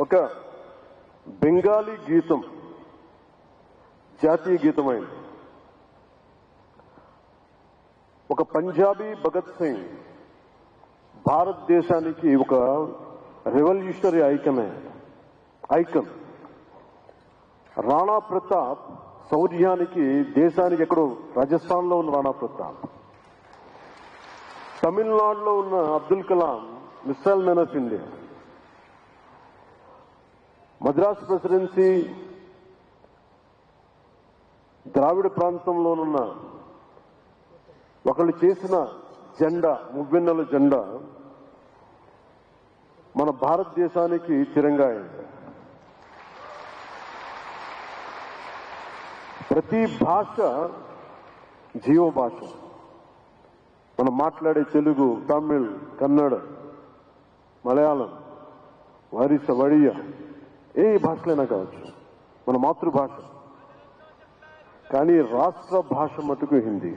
ఒక బెంగాలీ గీతం జాతీయ గీతమైంది. ఒక పంజాబీ భగత్ సింగ్ భారతదేశానికి ఒక రెవల్యూషనరీ ఐకన్. రాణా ప్రతాప్ శౌర్యానికి దేశానికి ఎక్కడో రాజస్థాన్లో ఉన్న రాణా ప్రతాప్, తమిళనాడులో ఉన్న Abdul Kalam missile man of India, Madras presidency ద్రావిడ ప్రాంతంలోనున్న ఒకళ్ళు చేసిన జెండా, మువ్వెన్నెల జెండా మన భారతదేశానికి తిరంగా అయింది. ప్రతి భాష జీవ భాష. మనం మాట్లాడే తెలుగు, తమిళ్, కన్నడ, మలయాళం, ఒరిస్స, ఒడియా, ఏ భాషలైనా కావచ్చు, మన మాతృభాష. కానీ రాష్ట్ర భాష మటుకు హిందీ.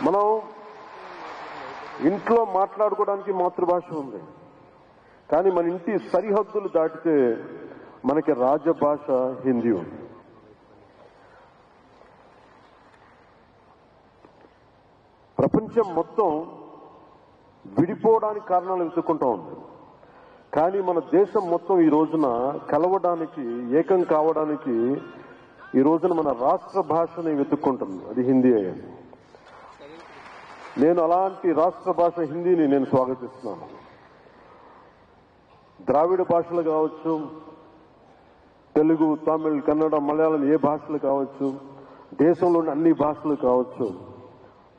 మనం ఇంట్లో మాట్లాడుకోవడానికి మాతృభాష ఉంది, కానీ మన ఇంటి సరిహద్దులు దాటితే మనకి రాజభాష హిందీ ఉంది. ప్రపంచం మొత్తం విడిపోవడానికి కారణాలు వెతుక్కుంటూ ఉంది, కానీ మన దేశం మొత్తం ఈ రోజున కలవడానికి, ఏకం కావడానికి ఈ రోజున మన రాష్ట్ర భాషని వెతుక్కుంటుంది, అది హిందీ అయ్యింది. నేను అలాంటి రాష్ట్ర భాష హిందీని నేను స్వాగతిస్తున్నాను. ద్రావిడ భాషలు కావచ్చు, తెలుగు, తమిళ్, కన్నడ, మలయాళం, ఏ భాషలు కావచ్చు, దేశంలోని అన్ని భాషలు కావచ్చు,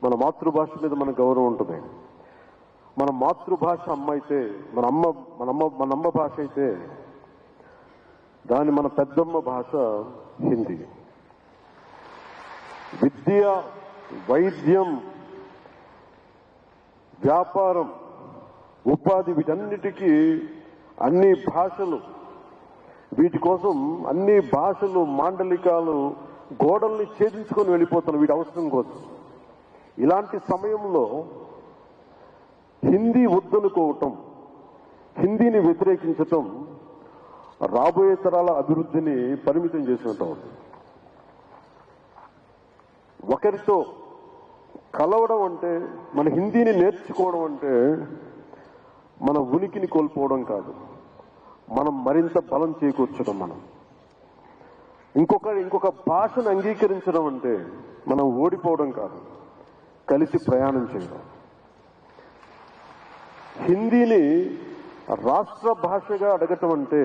మన మాతృభాష మీద మన గౌరవం ఉంటుంది. మన మాతృభాష అమ్మ అయితే, మన అమ్మ భాష అయితే దాని మన పెద్దమ్మ భాష హిందీ. విద్య, వైద్యం, వ్యాపారం, ఉపాధి, వీటన్నిటికీ అన్ని భాషలు, వీటి కోసం అన్ని భాషలు, మాండలికాలు గోడల్ని ఛేదించుకొని వెళ్ళిపోతున్నాయి వీటి అవసరం కోసం. ఇలాంటి సమయంలో హిందీ వద్దనుకోవటం, హిందీని వ్యతిరేకించటం రాబోయే తరాల అభివృద్ధిని పరిమితం చేసినట్టు అవుతుంది. ఒకరితో కలవడం అంటే, మన హిందీని నేర్చుకోవడం అంటే మన ఉనికిని కోల్పోవడం కాదు, మనం మరింత బలం చేకూర్చడం. మనం ఇంకొక భాషను అంగీకరించడం అంటే మనం ఓడిపోవడం కాదు, కలిసి ప్రయాణం చేయడం. హిందీని రాష్ట్ర భాషగా అడగటం అంటే,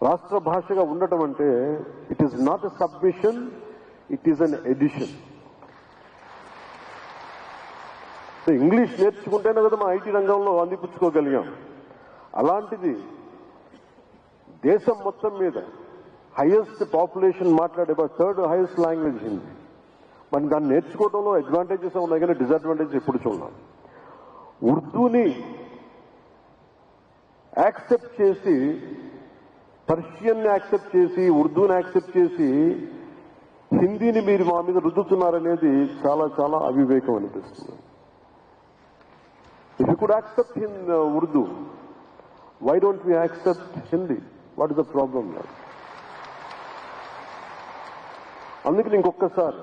రాష్ట్ర భాషగా ఉండటం అంటే it is not a submission, it is an addition. English నేర్చుకుంటేనే కదా మనం ఐటీ రంగంలో అందిపుచ్చుకోగలిగాం. అలాంటిది దేశం మొత్తం మీద హైయెస్ట్ పాపులేషన్ మాట్లాడే థర్డ్ హైయెస్ట్ లాంగ్వేజ్ హిందీ. మనం దాన్ని నేర్చుకోవడంలో అడ్వాంటేజెస్ ఉన్నాయి, కానీ డిసడ్వాంటేజెస్ ఎప్పుడు చూడాలి. ఉర్దూని యాక్సెప్ట్ చేసి, పర్షియన్ని యాక్సెప్ట్ చేసి, ఉర్దూని యాక్సెప్ట్ చేసి హిందీని మీరు మా మీద రుద్దుతున్నారనేది చాలా చాలా అవివేకం అనిపిస్తుంది. If you could accept Urdu, why don't we accept Hindi? What is the problem now? అందుకని ఇంకొకసారి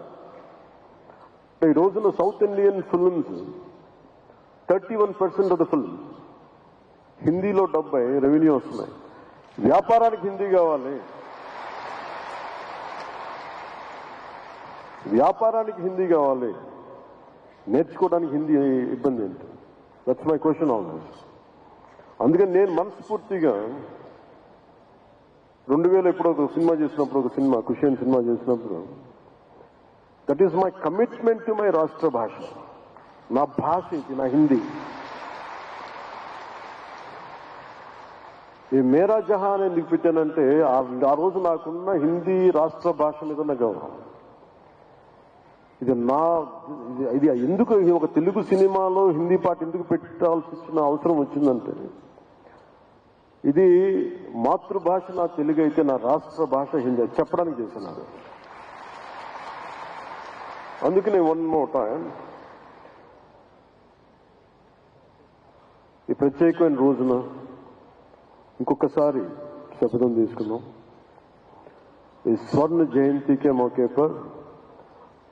ఈ రోజున south Indian films 31% of the film హిందీలో 70 రెవెన్యూ వస్తున్నాయి. వ్యాపారానికి హిందీ కావాలి, వ్యాపారానికి హిందీ కావాలి, నేర్చుకోవడానికి హిందీ ఇబ్బంది ఏంటి? That's my question always. అందుకని నేను మనస్ఫూర్తిగా 2000 ఎప్పుడో ఒక సినిమా చేసినప్పుడు, ఒక సినిమా కుషియన్ సినిమా చేసినప్పుడు, that is my commitment to my రాష్ట్ర భాష. నా భాష ఇది, నా హిందీ. ఈ మేరా జహాన్ ఎందుకు పెట్టానంటే ఆ రోజు నాకున్న హిందీ రాష్ట్ర భాష మీద ఉన్న గౌరవం. ఇది ఎందుకు ఒక తెలుగు సినిమాలో హిందీ పాట ఎందుకు పెట్టాల్సి వచ్చిన అవసరం వచ్చిందంటే, ఇది మాతృభాష నా తెలుగు అయితే నా రాష్ట్ర భాష హిందీ చెప్పడానికి చేసినారు. అందుకనే వన్ మోర్ టైం, ఈ ప్రత్యేకమైన రోజున ఇంకొకసారి శపథం తీసుకున్నాం. इस स्वर्ण जयंती के मौके पर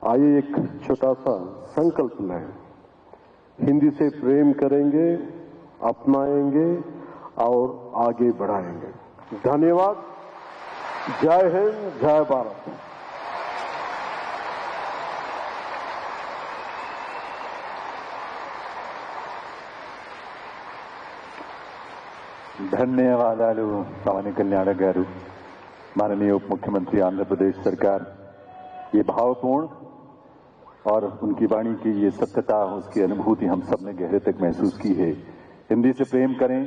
आइए एक छोटा सा संकल्प लें. हिंदी से प्रेम करेंगे, अपनाएंगे और आगे बढ़ाएंगे. धन्यवाद. जय हिंद, जय भारत. ధన్యవాదాలు పవన్ కళ్యాణ్ గారు. माननीय उप मुख्यमंत्री आंध्र प्रदेश सरकार, ये भावपूर्ण और उनकी वाणी की ये सत्यता, उसकी अनुभूति हम सब ने गहरे तक महसूस की है. हिंदी से प्रेम करें,